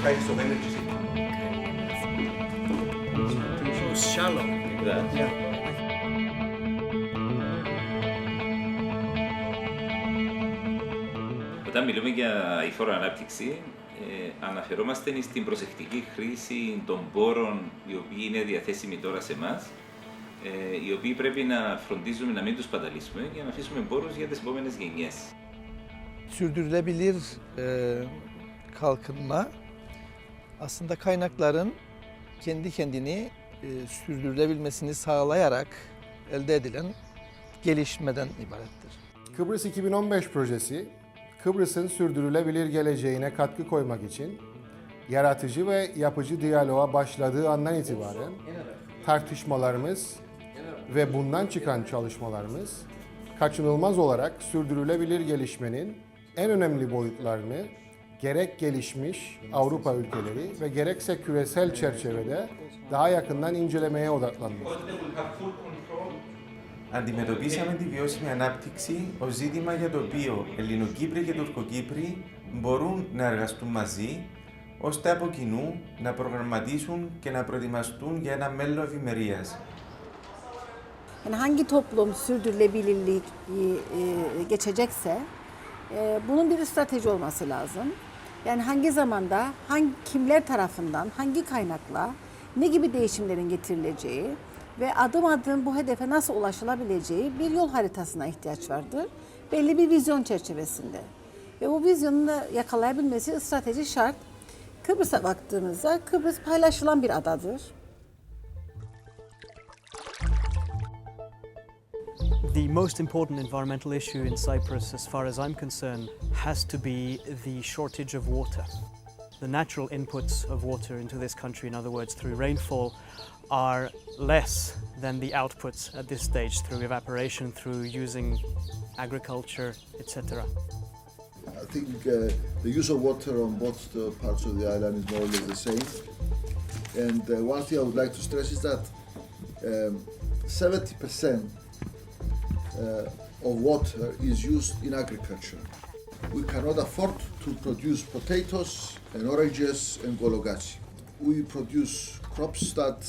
kinds of energy. So shallow. Exactly. Yeah. Όταν μιλούμε για υφόρο ανάπτυξη, αναφερόμαστε στην προσεκτική χρήση των πόρων οι οποίοι είναι διαθέσιμοι τώρα σε εμάς, οι οποίοι πρέπει να φροντίζουμε να μην τους παταλήσουμε για να αφήσουμε πόρους για τις επόμενες γενιές. Sürdürülebilir kalkınma aslında kaynakların kendi kendini sürdürülebilmesini sağlayarak elde edilen gelişmeden ibarettir. Kıbrıs 2015 projesi, Kıbrıs'ın sürdürülebilir geleceğine katkı koymak için yaratıcı ve yapıcı diyaloğa başladığı andan itibaren tartışmalarımız ve bundan çıkan çalışmalarımız kaçınılmaz olarak sürdürülebilir gelişmenin en önemli boyutlarını gerek gelişmiş Avrupa ülkeleri ve gerekse küresel çerçevede daha yakından incelemeye odaklanmıştır. Αντιμετωπίσαμε τη βιώσιμη ανάπτυξη ως ζήτημα για το οποίο Ελληνοκύπροι και Τουρκοκύπροι μπορούν να εργαστούν μαζί, ώστε από κοινού να προγραμματίσουν και να προετοιμαστούν για ένα μέλλον ευημερίας. Yani hangi toplum sürdürülebilirliği geçecekse bunun bir strateji olması lazım. Yani hangi zamanda, kimler tarafından, hangi kaynakla, ne gibi değişimlerin getirileceği ve adım adım bu hedefe nasıl ulaşılabileceği bir yol haritasına ihtiyaç vardır. Belli bir vizyon çerçevesinde. Ve bu vizyonu da yakalayabilmesi strateji şart. Kıbrıs'a baktığımızda Kıbrıs paylaşılan bir adadır. The most important environmental issue in Cyprus, as far as I'm concerned, has to be the shortage of water. The natural inputs of water into this country, in other words, through rainfall, are less than the outputs at this stage through evaporation, through using agriculture, etc. I think the use of water on both parts of the island is more or less the same. And one thing I would like to stress is that 70% of water is used in agriculture. We cannot afford to produce potatoes and oranges and gologachi. We produce crops that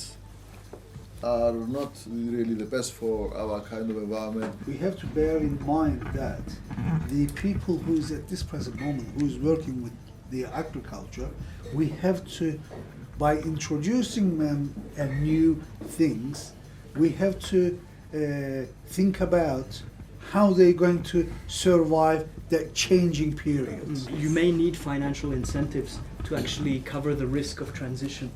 are not really the best for our kind of environment. We have to bear in mind that the people who is at this present moment, who is working with the agriculture, we have to, by introducing them new things, we have to think about how they're going to survive the changing periods. You may need financial incentives to actually cover the risk of transition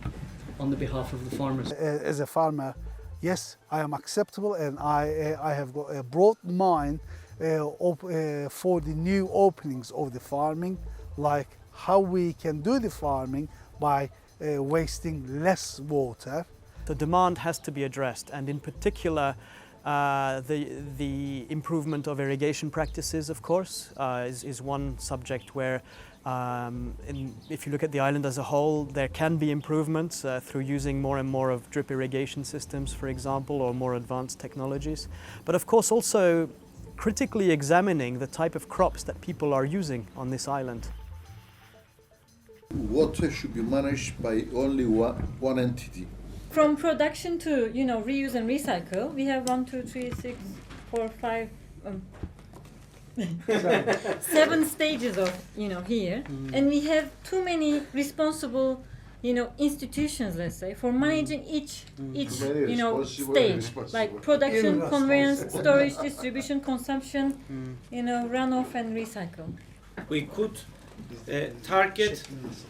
on the behalf of the farmers. As a farmer, yes, I am acceptable and I have got a broad mind for the new openings of the farming, like how we can do the farming by wasting less water. The demand has to be addressed, and in particular, the improvement of irrigation practices, of course, is one subject where, if you look at the island as a whole, there can be improvements through using more and more of drip irrigation systems, for example, or more advanced technologies. But of course also critically examining the type of crops that people are using on this island. Water should be managed by only one entity. From production to, reuse and recycle, we have 1, 2, 3, 6, 4, 5, 7 stages of, here. And we have too many responsible, institutions, let's say, for managing each stage, like production, conveyance, storage, distribution, consumption, runoff and recycle. We could target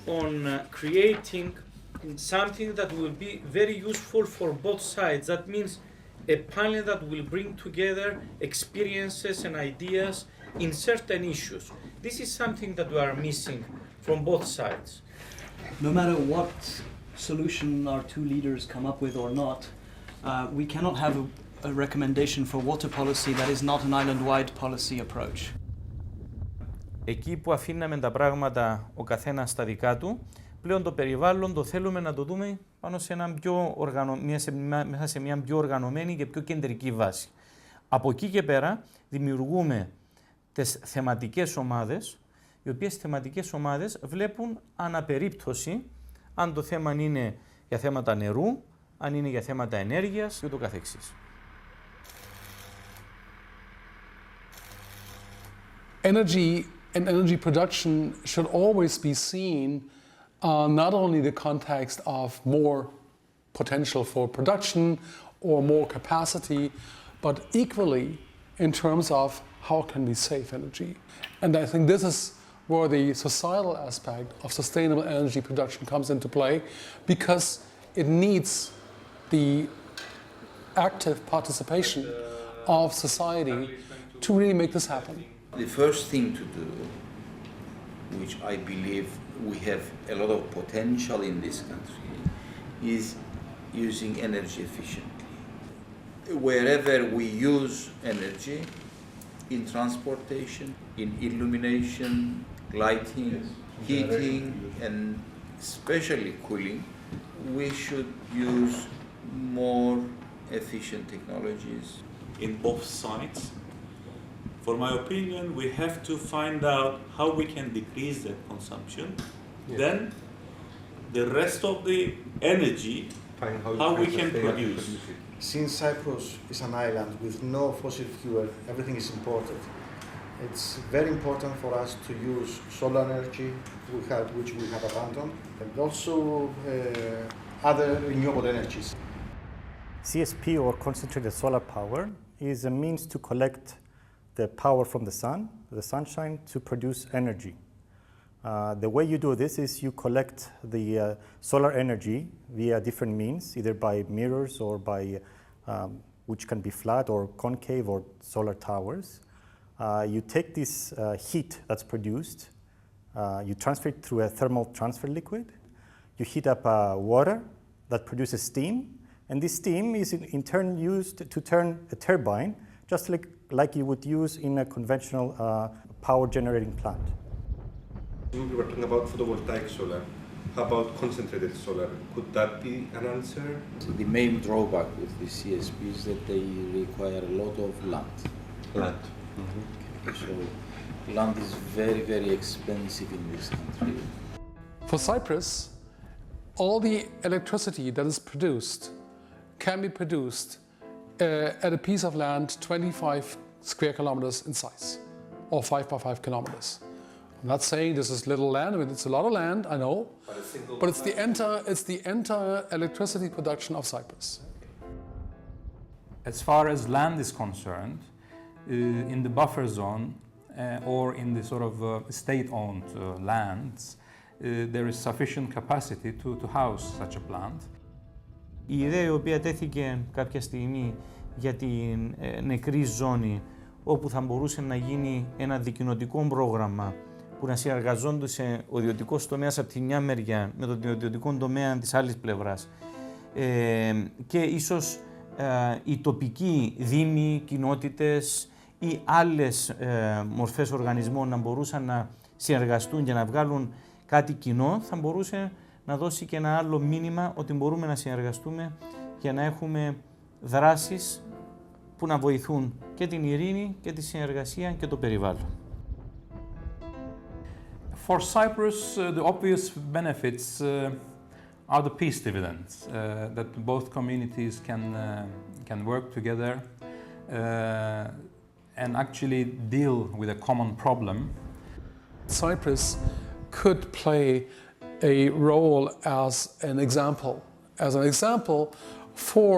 on creating something that will be very useful for both sides. That means a panel that will bring together experiences and ideas in certain issues. This is something that we are missing from both sides. No matter what solution our two leaders come up with or not, we cannot have a recommendation for water policy that is not an island-wide policy approach. Εκεί που αφήναμε τα πράγματα ο καθένας στα δικά του, πλέον το περιβάλλον το θέλουμε να το δούμε πάνω σε μέσα σε μια πιο οργανωμένη και πιο κεντρική βάση. Από εκεί και πέρα δημιουργούμε τις θεματικές ομάδες οι οποίες θεματικές ομάδες βλέπουν αναπερίπτωση αν το θέμα είναι για θέματα νερού, αν είναι για θέματα ενέργειας και ούτω καθεξής. Energy and energy production should always be seen not only the context of more potential for production or more capacity, but equally in terms of how can we save energy. And I think this is where the societal aspect of sustainable energy production comes into play, because it needs the active participation of society to really make this happen. The first thing to do, which I believe we have a lot of potential in this country, is using energy efficiently. Wherever we use energy, in transportation, in illumination, lighting, heating, and especially cooling, we should use more efficient technologies. In both sides, for my opinion, we have to find out how we can decrease that consumption. Yes. Then the rest of the energy, how we can produce. Since Cyprus is an island with no fossil fuel, everything is imported. It's very important for us to use solar energy, which we have abandoned, and also other renewable energies. CSP, or concentrated solar power, is a means to collect the power from the sun, the sunshine, to produce energy. The way you do this is you collect the solar energy via different means, either by mirrors or by, which can be flat or concave or solar towers. You take this heat that's produced, you transfer it through a thermal transfer liquid, you heat up water that produces steam, and this steam is in turn used to turn a turbine, just like you would use in a conventional power generating plant. We were talking about photovoltaic solar. How about concentrated solar? Could that be an answer? The main drawback with the CSP is that they require a lot of land. Land. Okay, so land is very, very expensive in this country. For Cyprus, all the electricity that is produced can be produced at a piece of land 25 square kilometers in size, or 5 by 5 kilometers. I'm not saying this is little land. I mean, it's a lot of land, I know, but it's the entire electricity production of Cyprus. As far as land is concerned, in the buffer zone or in the sort of state-owned lands, there is sufficient capacity to house such a plant. Η ιδέα η οποία τέθηκε κάποια στιγμή για την νεκρή ζώνη, όπου θα μπορούσε να γίνει ένα δικοινοτικό πρόγραμμα που να συνεργαζόντουσε ο ιδιωτικός τομέας από τη μια μεριά με τον ιδιωτικό τομέα της άλλης πλευράς και ίσως οι τοπικοί δήμοι, κοινότητες ή άλλες μορφές οργανισμών να μπορούσαν να συνεργαστούν και να βγάλουν κάτι κοινό, θα μπορούσε να δώσει και ένα άλλο μήνυμα ότι μπορούμε να συνεργαστούμε για να έχουμε δράσεις που να βοηθούν και την ειρήνη και τη συνεργασία και το περιβάλλον. For Cyprus, the obvious benefits are the peace dividends, that both communities can work together and actually deal with a common problem. Cyprus could play a role as an example for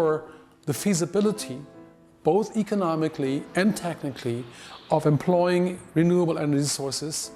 the feasibility, both economically and technically, of employing renewable energy sources